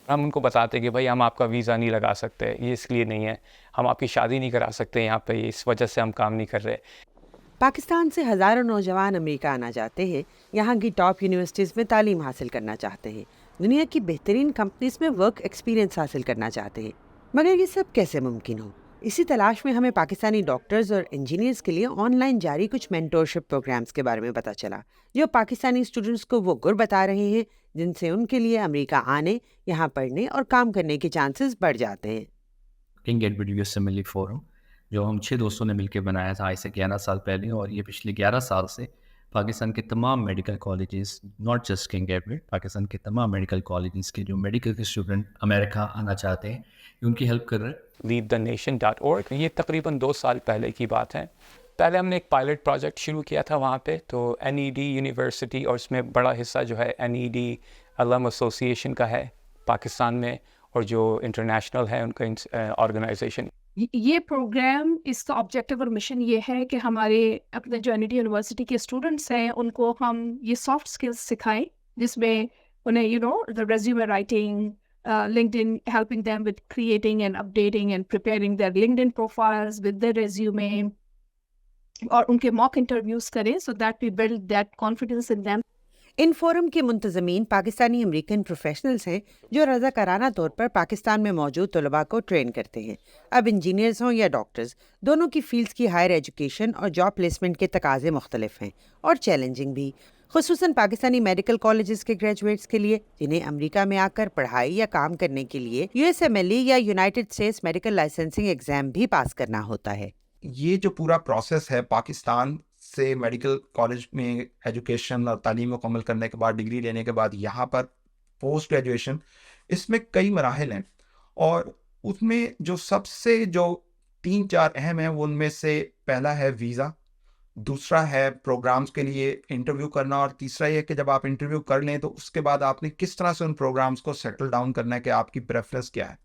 ہم ان کو بتاتے ہیں کہ بھائی ہم آپ کا ویزا نہیں لگا سکتے، یہ اس لیے نہیں ہے، ہم آپ کی شادی نہیں کرا سکتے یہاں پہ، اس وجہ سے ہم کام نہیں کر رہے۔ پاکستان سے ہزاروں نوجوان امریکہ آنا چاہتے ہیں، یہاں کی ٹاپ یونیورسٹیز میں تعلیم حاصل کرنا چاہتے ہیں، دنیا کی بہترین کمپنیز میں ورک ایکسپیرینس حاصل کرنا چاہتے ہیں، مگر یہ سب کیسے ممکن ہو؟ اسی تلاش میں ہمیں پاکستانی ڈاکٹرز اور انجینئرز کے لیے آن لائن جاری کچھ مینٹورشپ پروگرامز کے بارے میں پتہ چلا، جو پاکستانی اسٹوڈنٹس کو وہ گر بتا رہے ہیں جن سے ان کے لیے امریکہ آنے، یہاں پڑھنے اور کام کرنے کے چانسز بڑھ جاتے ہیں۔ King Edward U S Emily forum جو ہم 6 دوستوں نے مل کے بنایا تھا آج سے 11 سال پہلے، اور یہ پچھلے 11 سال سے پاکستان کے تمام medical colleges, not just king Edward, Pakistan کے تمام میڈیکل کالجز کے جو میڈیکل کے اسٹوڈنٹ امریکہ آنا چاہتے ہیں ان کی ہیلپ کر رہے ہیں۔ leadthenation.org، یہ تقریباً 2 سال پہلے کی بات ہے۔ پہلے ہم نے ایک پائلٹ پروجیکٹ شروع کیا تھا وہاں پہ، تو NED یونیورسٹی اور اس میں بڑا حصہ جو ہے NED الم ایسوسی ایشن کا ہے پاکستان میں، اور جو انٹرنیشنل ہے ان کا آرگنائزیشن۔ یہ پروگرام، اس کا آبجیکٹیو اور مشن یہ ہے کہ ہمارے اپنے جو NED یونیورسٹی کے اسٹوڈنٹس ہیں ان کو ہم یہ سافٹ اسکلس سکھائیں، جس میں انہیں the resume writing, LinkedIn, helping them with creating and updating and preparing their LinkedIn profiles with their resume، اور ان کے mock interviews کریں so that we build that confidence in them۔ In forum کے منتظمین Pakistani American professionals ہیں جو رضاکارانہ طور پر پاکستان میں موجود طلباء کو ٹرین کرتے ہیں۔ اب انجینئرز ہوں یا ڈاکٹرز، دونوں کی فیلڈز کی ہائر ایجوکیشن اور جاب پلیسمنٹ کے تقاضے مختلف ہیں اور چیلنجنگ بھی، خصوصاً پاکستانی میڈیکل کالجز کے گریجویٹس کے لیے جنہیں امریکہ میں آ کر پڑھائی یا کام کرنے کے لیے USMLE یا United States medical licensing exam بھی پاس کرنا ہوتا ہے۔ یہ جو پورا پروسیس ہے پاکستان سے میڈیکل کالج میں ایجوکیشن اور تعلیم مکمل کرنے کے بعد، ڈگری لینے کے بعد یہاں پر پوسٹ گریجویشن، اس میں کئی مراحل ہیں، اور اس میں جو سب سے جو 3-4 اہم ہیں ان میں سے پہلا ہے ویزا، دوسرا ہے پروگرامز کے لیے انٹرویو کرنا، اور تیسرا یہ کہ جب آپ انٹرویو کر لیں تو اس کے بعد آپ نے کس طرح سے ان پروگرامز کو سیٹل ڈاؤن کرنا ہے کہ آپ کی پریفرنس کیا ہے۔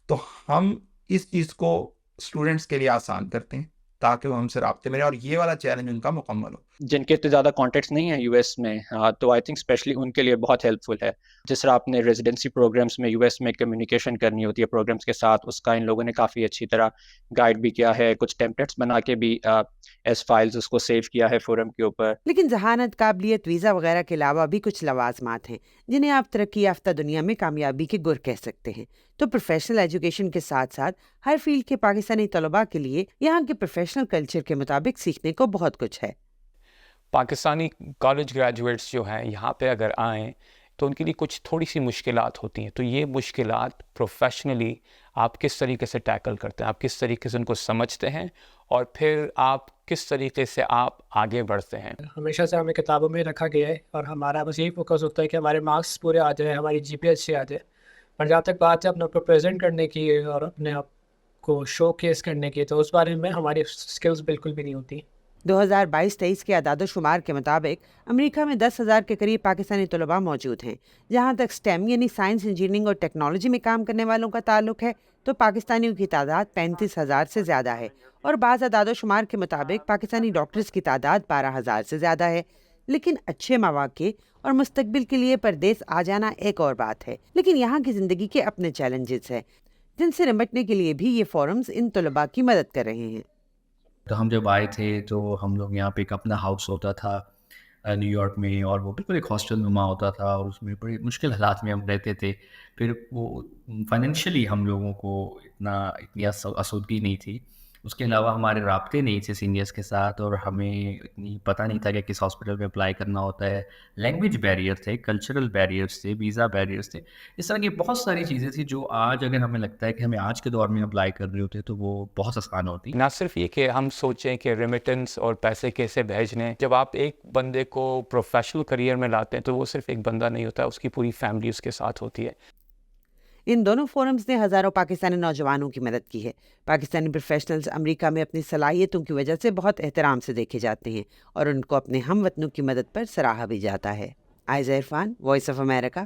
تو ہم اس چیز کو اسٹوڈنٹس کے لیے آسان کرتے ہیں تاکہ وہ ہم سے رابطے میں رہیں اور یہ والا چیلنج ان کا مکمل ہو۔ جن کے اتنے زیادہ کانٹیکٹس نہیں ہیں US میں، تو آئی تھنک اسپیشلی ان کے لیے بہت ہیلپ فل ہے۔ جس طرح آپ نے ریزیڈنسی پروگرامس میں US میں کمیونیکیشن کرنی ہوتی ہے پروگرامس کے ساتھ، اس کا ان لوگوں نے کافی اچھی طرح گائیڈ بھی کیا ہے، کچھ ٹیمپلیٹس بنا کے بھی ایز فائلز اس کو سیو کیا ہے فورم کے اوپر۔ لیکن ذہانت، قابلیت، ویزا وغیرہ کے علاوہ بھی کچھ لوازمات ہیں جنہیں آپ ترقی یافتہ دنیا میں کامیابی کے گر کہہ سکتے ہیں۔ تو پروفیشنل ایجوکیشن کے ساتھ ساتھ ہر فیلڈ کے پاکستانی طلباء کے لیے یہاں کے پروفیشنل کلچر کے مطابق سیکھنے کو بہت کچھ ہے۔ پاکستانی کالج گریجویٹس جو ہیں یہاں پہ اگر آئیں تو ان کے لیے کچھ تھوڑی سی مشکلات ہوتی ہیں، تو یہ مشکلات پروفیشنلی آپ کس طریقے سے ٹیکل کرتے ہیں، آپ کس طریقے سے ان کو سمجھتے ہیں، اور پھر آپ کس طریقے سے آپ آگے بڑھتے ہیں۔ ہمیشہ سے ہمیں کتابوں میں رکھا گیا ہے اور ہمارا بس یہی فوکس ہوتا ہے کہ ہمارے مارکس پورے آ جائیں، ہماری GPA اچھی آ جائے، پر جہاں تک بات ہے اپنے آپ کو پریزنٹ کرنے کی اور اپنے آپ کو شو کیس کرنے کی، تو اس بارے میں ہماری اسکلز بالکل بھی نہیں ہوتی۔ 2022-23 کے اعداد و شمار کے مطابق امریکہ میں 10,000 کے قریب پاکستانی طلباء موجود ہیں۔ جہاں تک STEM یعنی سائنس، انجینئرنگ اور ٹیکنالوجی میں کام کرنے والوں کا تعلق ہے تو پاکستانیوں کی تعداد 35,000 سے زیادہ ہے، اور بعض اعداد و شمار کے مطابق پاکستانی ڈاکٹرز کی تعداد 12,000 سے زیادہ ہے۔ لیکن اچھے مواقع اور مستقبل کے لیے پردیس آ جانا ایک اور بات ہے، لیکن یہاں کی زندگی کے اپنے چیلنجز ہیں جن سے نمٹنے کے لیے بھی یہ فورمز ان طلباء کی مدد کر رہے ہیں۔ تو ہم جب آئے تھے تو ہم لوگ یہاں پہ ایک اپنا ہاؤس ہوتا تھا نیو یارک میں، اور وہ بالکل ایک ہاسٹل نما ہوتا تھا، اور اس میں بڑی مشکل حالات میں ہم رہتے تھے۔ پھر وہ فائنینشلی ہم لوگوں کو اتنی آسودگی نہیں تھی، اس کے علاوہ ہمارے رابطے نہیں تھے سینئرس کے ساتھ، اور ہمیں اتنی پتہ نہیں تھا کہ کس ہاسپٹل میں اپلائی کرنا ہوتا ہے۔ لینگویج بیریئر تھے، کلچرل بیریئرس تھے، ویزا بیریئرس تھے، اس طرح کی بہت ساری چیزیں تھیں جو آج اگر ہمیں لگتا ہے کہ ہمیں آج کے دور میں اپلائی کر رہے ہوتے تو وہ بہت آسان ہوتی۔ نہ صرف یہ کہ ہم سوچیں کہ ریمیٹنس اور پیسے کیسے بھیجنے، جب آپ ایک بندے کو پروفیشنل کریئر میں لاتے ہیں تو وہ صرف ایک بندہ نہیں ہوتا، اس کی پوری فیملی اس کے ساتھ ہوتی ہے۔ ان دونوں فورمز نے ہزاروں پاکستانی نوجوانوں کی مدد کی ہے۔ پاکستانی پروفیشنلز امریکہ میں اپنی صلاحیتوں کی وجہ سے بہت احترام سے دیکھے جاتے ہیں، اور ان کو اپنے ہم وطنوں کی مدد پر سراہا بھی جاتا ہے۔ Ayeza Irfan, voice of America,